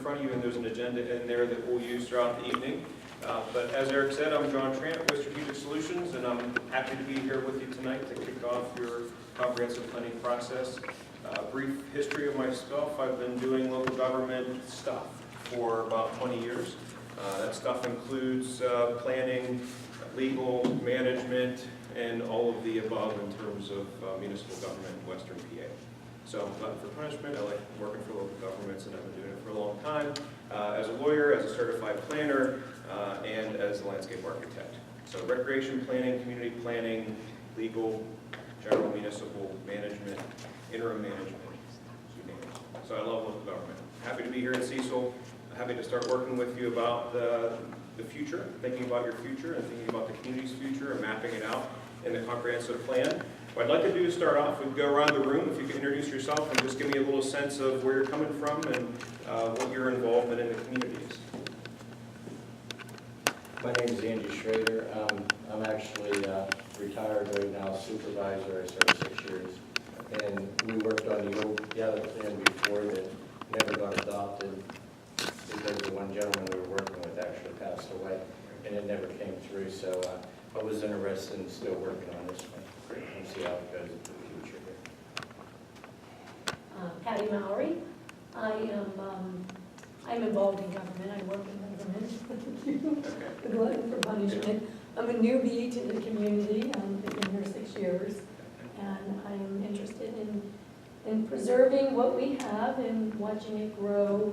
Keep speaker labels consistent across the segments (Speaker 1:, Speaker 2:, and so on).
Speaker 1: front of you, and there's an agenda in there that we'll use throughout the evening. But as Eric said, I'm John Trant with Strategic Solutions, and I'm happy to be here with you tonight to kick off your comprehensive planning process. Brief history of myself: I've been doing local government stuff for about 20 years. That stuff includes planning, legal, management, and all of the above in terms of municipal government in Western PA. So I'm glutton for punishment. I like working for local governments, and I've been doing it for a long time as a lawyer, as a certified planner, and as a landscape architect. So recreation planning, community planning, legal, general municipal management, interim management, you name it. So I love local government. Happy to be here in Cecil. Happy to start working with you about the future, thinking about your future and thinking about the community's future and mapping it out in the comprehensive plan. What I'd like to do is start off with go around the room. If you could introduce yourself and just give me a little sense of where you're coming from and what your involvement in the community is.
Speaker 2: My name is Andy Schrader. I'm actually retired right now, supervisor. I served 6 years. And we worked on the other plan before that never got adopted because the one gentleman we were working with actually passed away and it never came through. So I was interested in still working on this one and see how it goes into the future here.
Speaker 3: Patty Mallory. I'm involved in government. I work in government. The glutton for punishment. I'm a newbie to the community. I've been here 6 years, and I'm interested in preserving what we have and watching it grow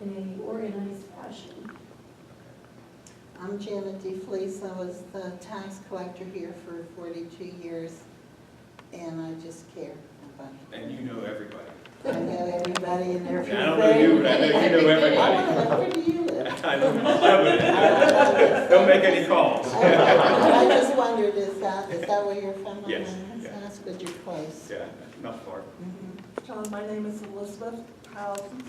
Speaker 3: in an organized fashion.
Speaker 4: I'm Janet DeFleece. I was the tax collector here for 42 years, and I just care about it.
Speaker 1: And you know everybody.
Speaker 4: I know everybody and everything.
Speaker 1: I don't know you, but I know you know everybody.
Speaker 4: Where do you live?
Speaker 1: I live in Lebanon. Don't make any calls.
Speaker 4: I just wondered, is that where you're from?
Speaker 1: Yes.
Speaker 4: That's good, you're close.
Speaker 1: Yeah, not far.
Speaker 5: John, my name is Elizabeth Housen.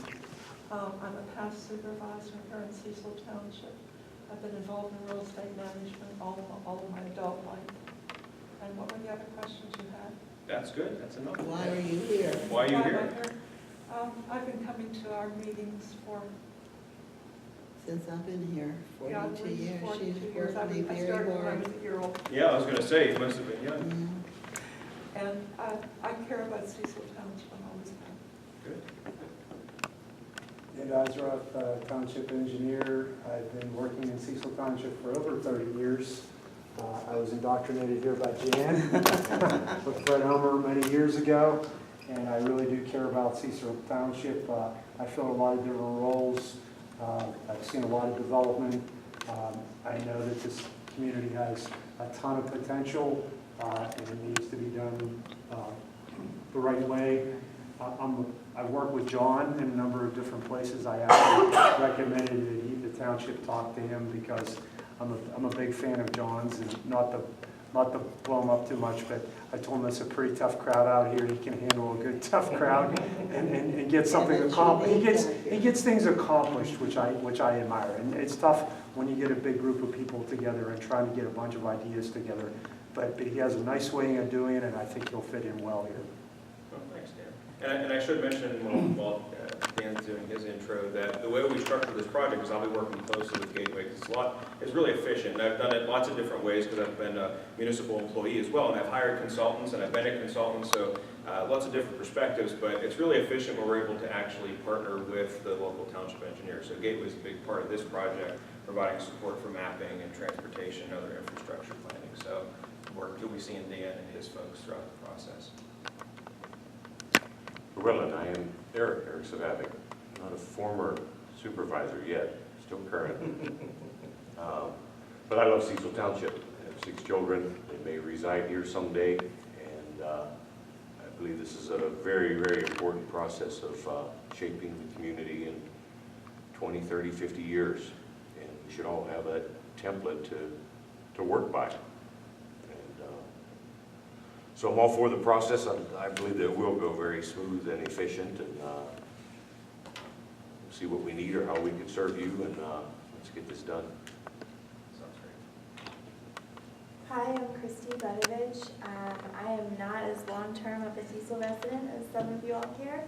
Speaker 5: I'm a past supervisor here in Cecil Township. I've been involved in real estate management all of my adult life. And what were the other questions you had?
Speaker 1: That's good. That's enough.
Speaker 4: Why are you here?
Speaker 1: Why are you
Speaker 5: Why am
Speaker 1: here?
Speaker 5: I here? I've been coming to our meetings for
Speaker 4: Since I've been here, 42 years,
Speaker 5: 42
Speaker 4: she's
Speaker 5: years.
Speaker 4: worked me
Speaker 5: I
Speaker 4: very
Speaker 5: started when I
Speaker 4: hard.
Speaker 5: was a year old.
Speaker 1: Yeah, I was going to say, you must have been young.
Speaker 4: Yeah.
Speaker 5: And I care about Cecil Township. I always have.
Speaker 1: Good.
Speaker 6: And Azroth, Township Engineer. I've been working in Cecil Township for over 30 years. I was indoctrinated here by Jan with Fred Homer many years ago, and I really do care about Cecil Township. I fill a lot of different roles. I've seen a lot of development. I know that this community has a ton of potential, and it needs to be done the right way. I've worked with John in a number of different places. I actually recommended that the township talk to him because I'm a big fan of John's, and not to blow him up too much, but I told him it's a pretty tough crowd out here. He can handle a good tough crowd and get something accomplished. He gets things accomplished, which I admire. And it's tough when you get a big group of people together and trying to get a bunch of ideas together. But he has a nice way of doing it, and I think he'll fit in well here.
Speaker 1: Well, thanks, Dan. And I should mention while Dan's doing his intro that the way we structure this project is I'll be working closely with Gateway because it's really efficient. And I've done it lots of different ways because I've been a municipal employee as well, and I've hired consultants and I've been a consultant, so lots of different perspectives, but it's really efficient when we're able to actually partner with the local township engineer. So Gateway is a big part of this project, providing support for mapping and transportation and other infrastructure planning. So you'll be seeing Dan and his folks throughout the process.
Speaker 7: Well, and I am Eric Savavic, not a former supervisor yet, still current. But I love Cecil Township. I have 6 children. They may reside here someday, and I believe this is a very, very important process of shaping the community in 20, 30, 50 years. And we should all have a template to work by. So I'm all for the process. I believe that it will go very smooth and efficient, and see what we need or how we can serve you, and let's get this done.
Speaker 1: Sounds great.
Speaker 8: Hi, I'm Christy Budovich. I am not as long-term of a Cecil resident as some of you all here.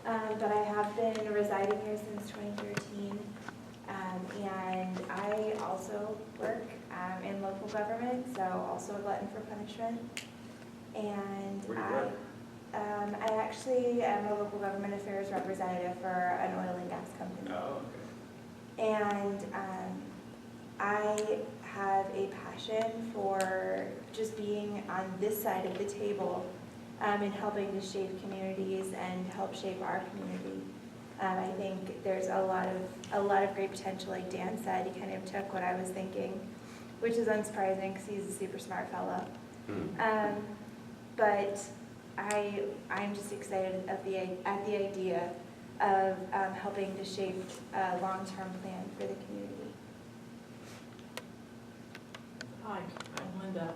Speaker 8: but I have been residing here since 2013. And I also work in local government, so also a glutton for punishment. And
Speaker 1: Where do you work?
Speaker 8: I actually am a local government affairs representative for an oil and gas company.
Speaker 1: Oh,
Speaker 8: And I have a passion for just being on this side of the table and helping to shape communities and help shape our community. I think there's a lot of great potential. Like Dan said, he kind of took what I was thinking, which is unsurprising because he's a super smart fellow. But I'm just excited at the idea of helping to shape a long-term plan for the community.
Speaker 9: Hi, I'm Linda.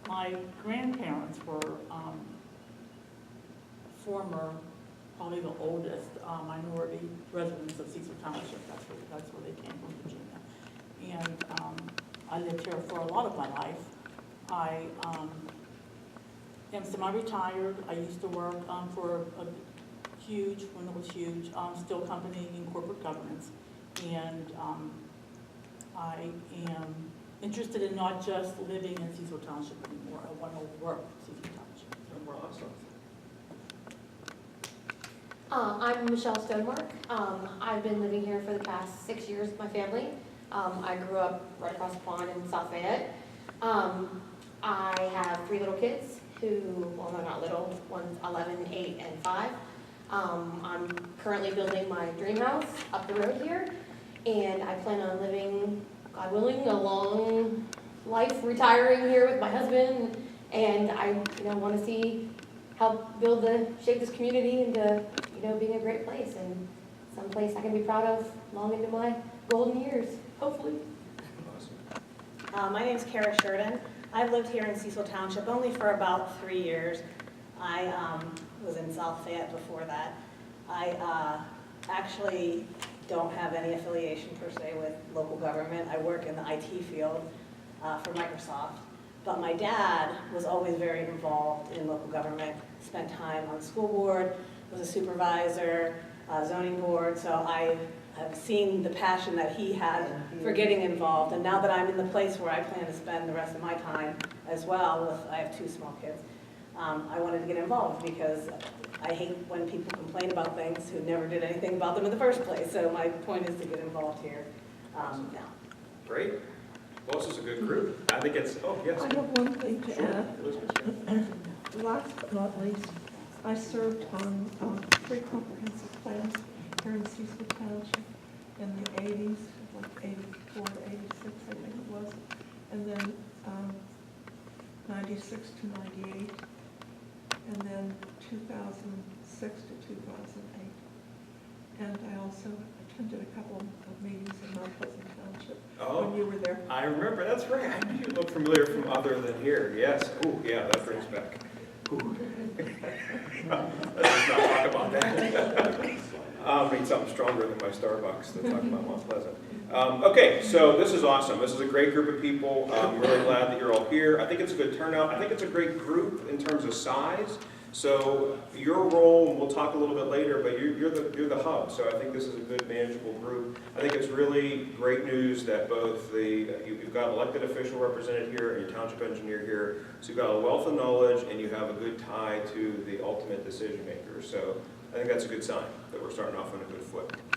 Speaker 9: My grandparents were former, probably the oldest minority residents of Cecil Township. That's where they came from, Virginia. And I lived here for a lot of my life. I am semi-retired. I used to work for a huge, when it was huge, steel company in corporate governance. And I am interested in not just living in Cecil Township anymore. I want to work in Cecil Township.
Speaker 1: awesome.
Speaker 10: I'm Michelle Stonemark. I've been living here for the past 6 years with my family. I grew up right across the pond in South Fayette. I have 3 little kids who, well, they're not little. One's 11, 8, and 5. I'm currently building my dream house up the road here, and I plan on living, God willing, a long life, retiring here with my husband, and I, want to help shape this community into, being a great place and some place I can be proud of long into my golden years, hopefully.
Speaker 1: Awesome.
Speaker 11: My name's Kara Sheridan. I've lived here in Cecil Township only for about 3 years. I was in South Fayette before that. I actually don't have any affiliation per se with local government. I work in the IT field for Microsoft. But my dad was always very involved in local government, spent time on the school board, was a supervisor, zoning board, so I have seen the passion that he had for getting involved. And now that I'm in the place where I plan to spend the rest of my time as well, I have 2 small kids, I wanted to get involved because I hate when people complain about things who never did anything about them in the first place. So my point is to get involved here now.
Speaker 1: Great. Well, this is a good group. I think it's, oh, yes.
Speaker 5: I have one thing to
Speaker 1: Sure.
Speaker 5: add.
Speaker 1: Elizabeth, yeah.
Speaker 5: Last but not least, I served on 3 comprehensive plans here in Cecil Township in the 80s, like 84 to 86, I think it was, and then 96 to 98, and then 2006 to 2008. And I also attended a couple of meetings in Mount Pleasant Township when you were there.
Speaker 1: I remember, that's right. I knew you looked familiar from other than here. Yes. Oh, yeah, that brings back. Ooh. Let's not talk about that. I'll need something stronger than my Starbucks to talk about Mount Pleasant. Okay, so this is awesome. This is a great group of people. I'm really glad that you're all here. I think it's a good turnout. I think it's a great group in terms of size. So your role, we'll talk a little bit later, but you're the hub. So I think this is a good, manageable group. I think it's really great news that both you've got elected official represented here and your township engineer here. So you've got a wealth of knowledge and you have a good tie to the ultimate decision maker. So I think that's a good sign that we're starting off on a good foot.